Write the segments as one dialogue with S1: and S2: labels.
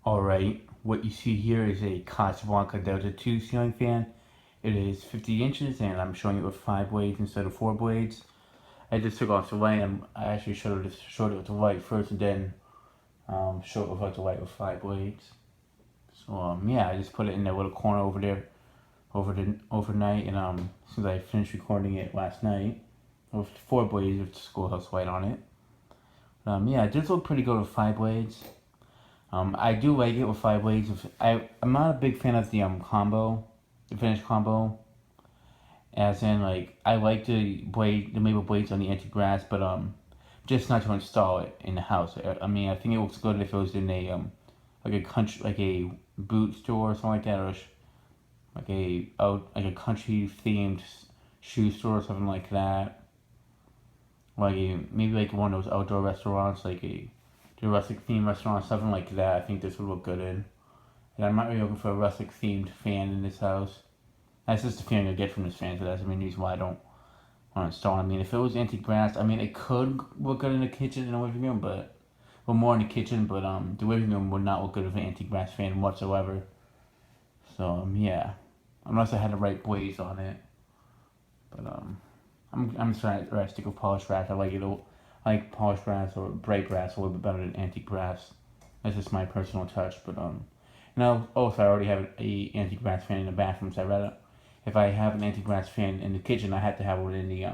S1: Alright, what you see here is a Casablanca Delta 2 ceiling fan. It is 50 inches and I'm showing it with 5 blades instead of 4 blades. I just took off the light and I actually showed it with the light first and then showed it with the light with 5 blades. So yeah, I just put it in that little corner over there overnight and since I finished recording it last night with 4 blades with the schoolhouse light on it. Yeah, it does look pretty good with 5 blades. I do like it with 5 blades. I'm not a big fan of the combo, the finished combo. As in, like, I like the maple blades on the anti-grass, but just not to install it in the house. I mean, I think it looks good if it was in a like a country, like a boot store or something like that, or like a country themed shoe store or something like that. Maybe like one of those outdoor restaurants, like a rustic themed restaurant, something like that. I think this would look good in. And I'm not really looking for a rustic themed fan in this house. That's just the feeling I get from this fan, so that's the main reason why I don't want to install it. I mean, if it was anti-grass, I mean, it could look good in the kitchen and the living room, well, more in the kitchen, but the living room would not look good with an anti-grass fan whatsoever. So yeah, unless I had the right blaze on it. But I'm trying to stick with polished brass. I like it. I like polished brass or bright brass a little bit better than anti-grass. That's just my personal touch. But also I already have a anti-grass fan in the bathroom, so I rather if I have an anti-grass fan in the kitchen, I have to have it in the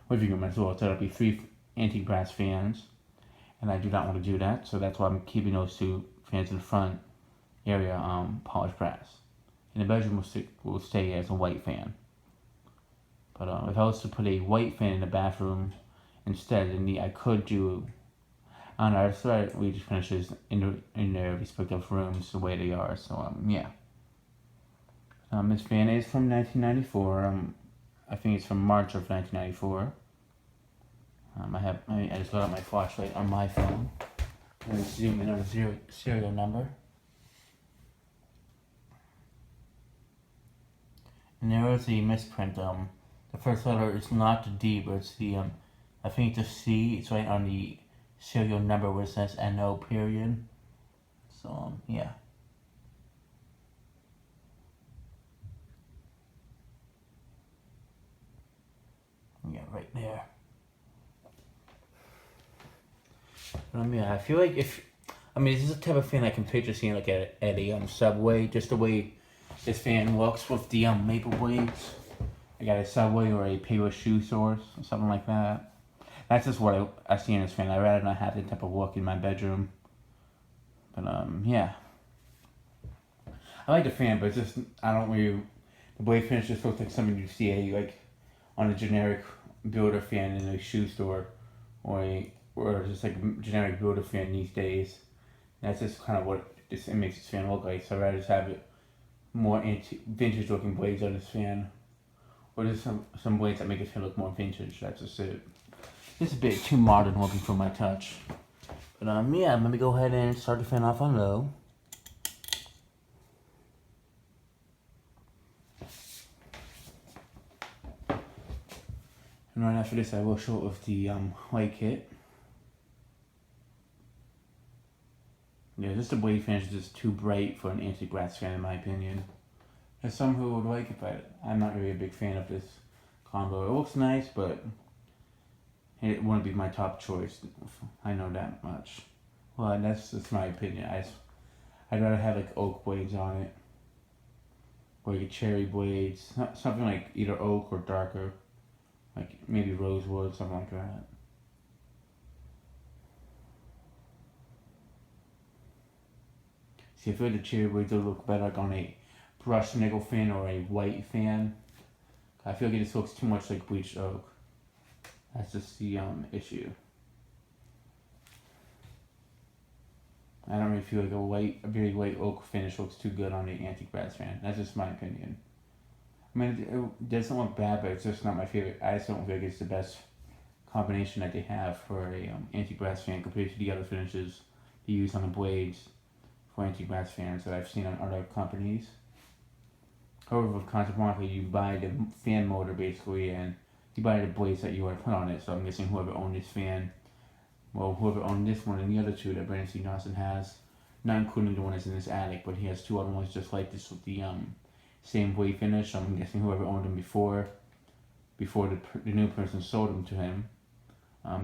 S1: living room as well. So it'll be 3 anti-grass fans, and I do not want to do that. So that's why I'm keeping those 2 fans in the front area polished brass. And the bedroom will stay as a white fan. But if I was to put a white fan in the bathroom instead, then I could do. I don't know. I just we just finish this in their respective rooms the way they are. So yeah. This fan is from 1994. I think it's from March of 1994. I just got out my flashlight on my phone. Let me zoom in on the serial number. And there is a misprint. The first letter is not the D, but it's the I think it's the C. It's right on the serial number where it says NO period. So yeah. Yeah, right there. Yeah, I feel like this is the type of fan I can picture seeing like at a Subway, just the way this fan looks with the maple blades. I got a Subway or a paper shoe source or something like that. That's just what I see in this fan. I'd rather not have that type of look in my bedroom. But yeah. I like the fan, but it's just I don't really. The blade finish just looks like something you see like on a generic builder fan in a shoe store, or just like a generic builder fan these days. That's just kind of what it makes this fan look like. So I'd rather just have it more vintage looking blades on this fan, or just some blades that make it feel look more vintage. That's just it. It's a bit too modern looking for my touch. But yeah, let me go ahead and start the fan off on low. And right after this, I will show it with the white kit. Yeah, just the blade finish is just too bright for an anti-grass fan in my opinion. There's some who would like it, but I'm not really a big fan of this combo. It looks nice, but it wouldn't be my top choice. I know that much. Well, that's just my opinion. I'd rather have like oak blades on it, or like cherry blades, something like either oak or darker, like maybe rosewood, something like that. See, I feel like the cherry blades would look better like on a brushed nickel fan or a white fan. I feel like it just looks too much like bleached oak. That's just the issue. I don't really feel like a very white oak finish looks too good on the anti-grass fan. That's just my opinion. I mean, it doesn't look bad, but it's just not my favorite. I just don't feel like it's the best combination that they have for a anti-grass fan compared to the other finishes they use on the blades for anti-grass fans that I've seen on other companies. However, with Casablanca, you buy the fan motor basically, and you buy the blades that you want to put on it. So I'm guessing whoever owned this fan, whoever owned this one and the other 2 that Brandon C. Dawson has, not including the one that's in his attic, but he has two other ones just like this with the same blade finish. So I'm guessing whoever owned them before the new person sold them to him,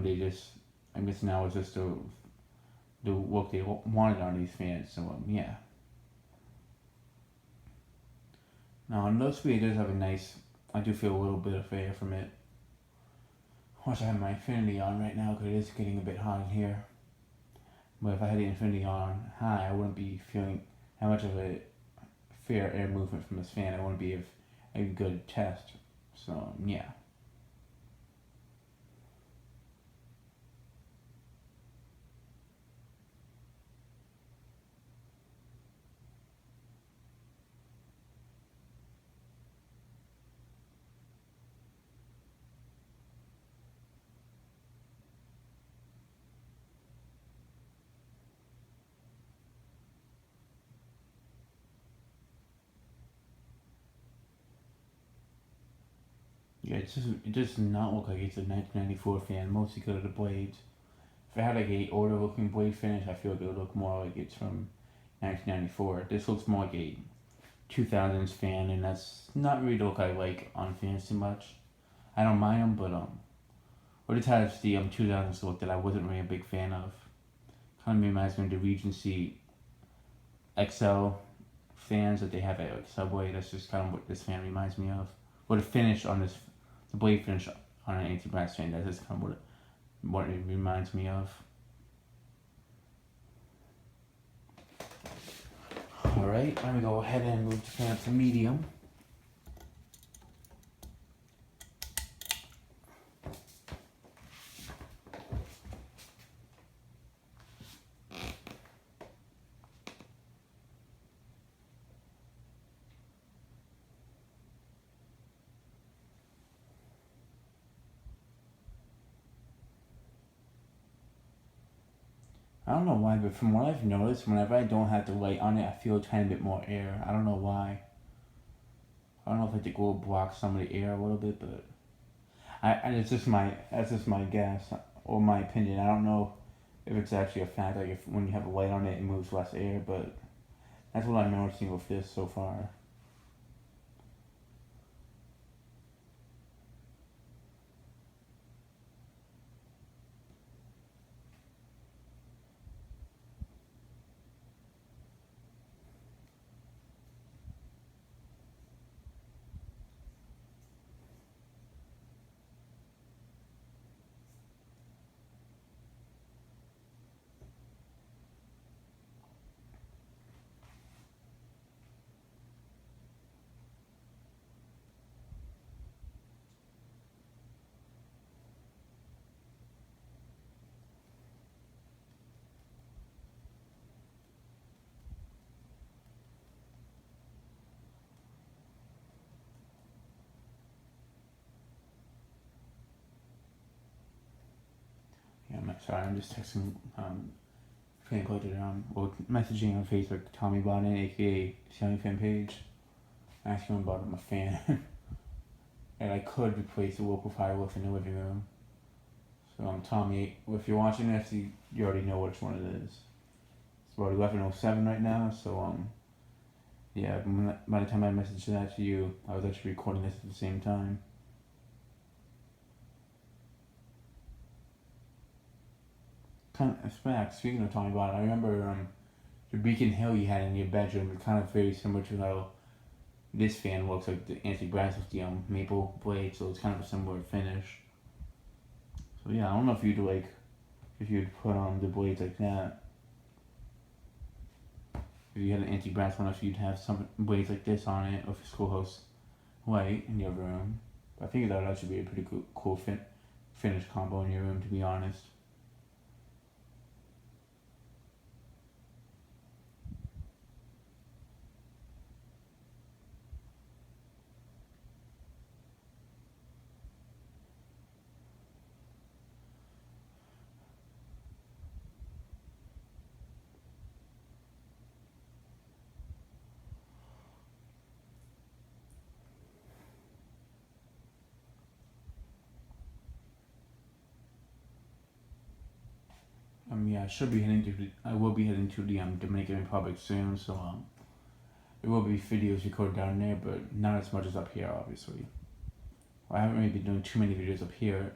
S1: they just, I guess now it's just the look they wanted on these fans. So yeah. Now on those three, it does have a nice. I do feel a little bit of air from it. Of course, I have my Infinity on right now because it is getting a bit hot in here. But if I had the Infinity on high, I wouldn't be feeling how much of a fair air movement from this fan. It wouldn't be a good test. So yeah. Yeah, it does not look like it's a 1994 fan, mostly because of the blades. If it had like a older looking blade finish, I feel like it would look more like it's from 1994. This looks more like a 2000s fan, and that's not really the look I like on fans too much. I don't mind them, but it has the 2000s look that I wasn't really a big fan of. Kind of reminds me of the Regency XL fans that they have at like Subway. That's just kind of what this fan reminds me of. Or the finish on this, the blade finish on an anti-brass fan. That's just kind of what it reminds me of. All right, let me go ahead and move the fan to medium. I don't know why, but from what I've noticed, whenever I don't have the light on it, I feel a tiny bit more air. I don't know why. I don't know if I think it will block some of the air a little bit, but and that's just my guess or my opinion. I don't know if it's actually a fact. Like if when you have a light on it, it moves less air, but that's what I'm noticing with this so far. Yeah, I'm sorry. I'm just texting fan collector or messaging on Facebook Tommy Bonnet, aka Xiaomi fan page, asking him about my fan. And I could replace the low profile with in the living room. So Tommy, if you're watching this, you already know which one it is. It's about 11:07 right now, so yeah. By the time I messaged that to you, I was actually recording this at the same time. Kind of, speaking of Tommy Bonnet, I remember the Beacon Hill you had in your bedroom. It's kind of very similar to how this fan looks like the anti-brass with the maple blade, so it's kind of a similar finish. So yeah, I don't know if you'd put on the blades like that. If you had an anti-brass one, if you'd have some blades like this on it, with Schoolhouse White in your room. But I think that would actually be a pretty cool finish combo in your room, to be honest. Yeah, I will be heading to the Dominican Republic soon, so there will be videos recorded down there, but not as much as up here, obviously. I haven't really been doing too many videos up here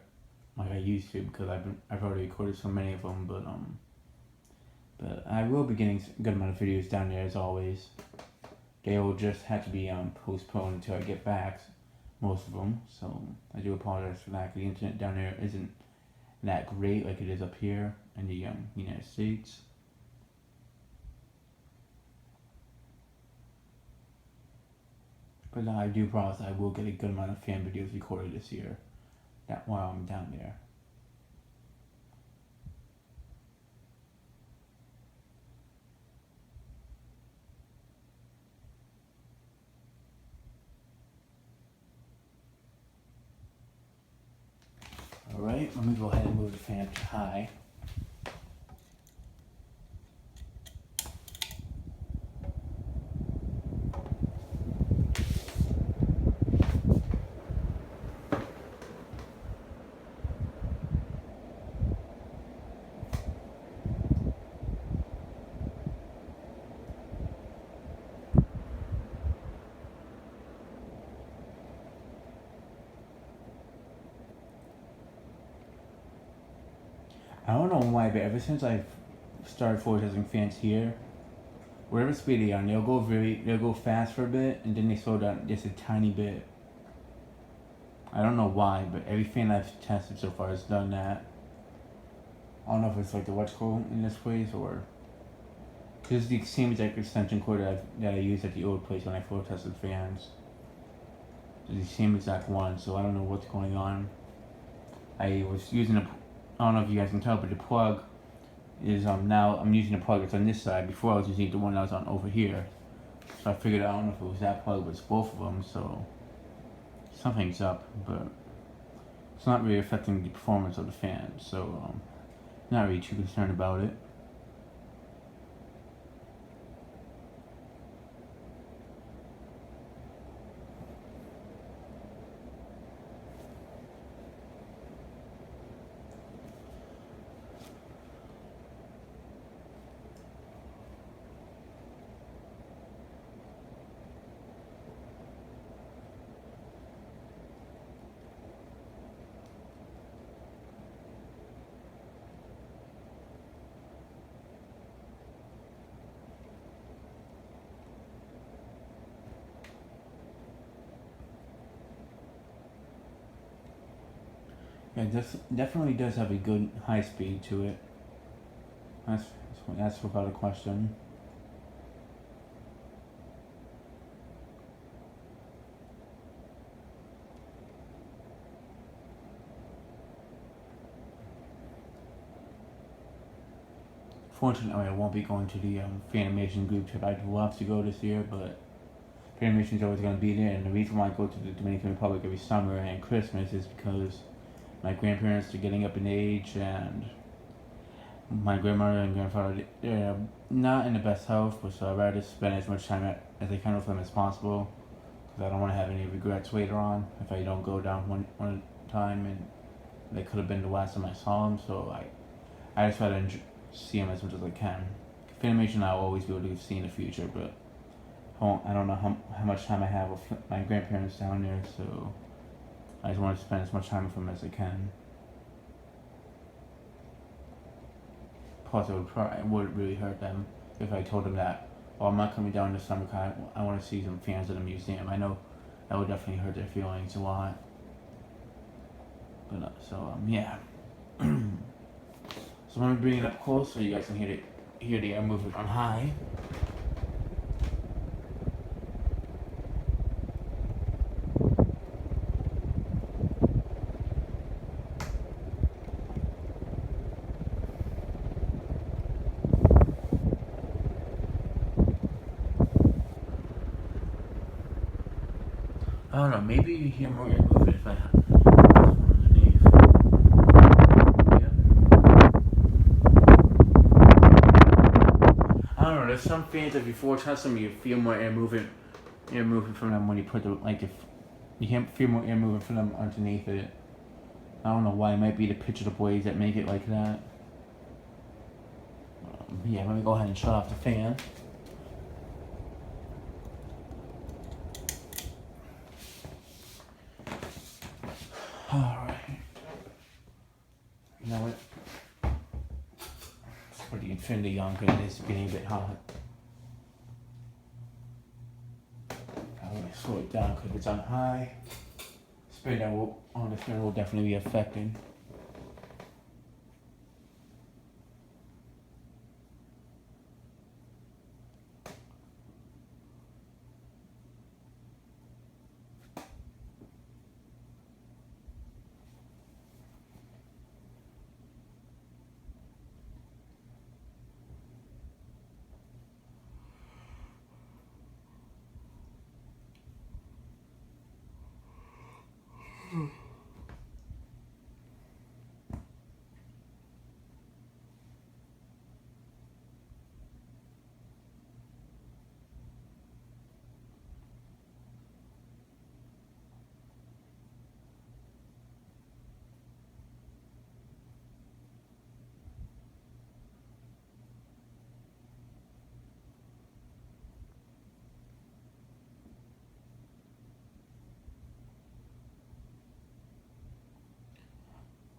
S1: like I used to because I've already recorded so many of them, but I will be getting a good amount of videos down there as always. They will just have to be postponed until I get back, most of them. So I do apologize for that. The internet down there isn't that great like it is up here in the United States. But I do promise I will get a good amount of fan videos recorded this year. That while I'm down there. Alright, let me go ahead and move the fan to high. I don't know why, but ever since I've started forward testing fans here, whatever speed they're on, they'll go fast for a bit and then they slow down just a tiny bit. I don't know why, but every fan I've tested so far has done that. I don't know if it's like the electrical in this place or because it's the same exact extension cord that I used at the old place when I forward tested fans. It's the same exact one, so I don't know what's going on. I was using I don't know if you guys can tell, but the plug is now I'm using the plug that's on this side. Before I was using the one that was on over here. So I figured I don't know if it was that plug, but it's both of them. So something's up, but it's not really affecting the performance of the fan. So not really too concerned about it. Yeah, this definitely does have a good high speed to it. That's without a question. Fortunately, I won't be going to the Fanimation group trip. I'd love to go this year, but Fanimation's always going to be there. And the reason why I go to the Dominican Republic every summer and Christmas is because my grandparents are getting up in age, and my grandmother and grandfather they're not in the best health, so I'd rather spend as much time as I can with them as possible, because I don't want to have any regrets later on if I don't go down one time, and they could have been the last time I saw them. So I just try to see them as much as I can. Filmation I'll always be able to see in the future, but I don't know how much time I have with my grandparents down there, so I just want to spend as much time with them as I can. Plus, it would really hurt them if I told them that, well, I'm not coming down this summer because I want to see some fans at the museum. I know that would definitely hurt their feelings a lot. But, yeah. So I'm going to bring it up close so you guys can hear the air movement on high. I don't know, maybe you hear more air movement if I have underneath. Yeah. I don't know, there's some fans that before test them you feel more air movement from them when you put if you can't feel more air movement from them underneath it. I don't know why. It might be the pitch of the blades that make it like that. Yeah, let me go ahead and shut off the fan. Alright. You know what? Let's put the infinity on because it is getting a bit hot. I'm going to slow it down because it's on high. Spin on the spin will definitely be affected.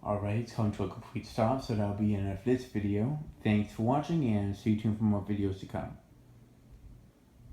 S1: Alright, it's come to a complete stop, so that'll be the end of this video. Thanks for watching and stay tuned for more videos to come.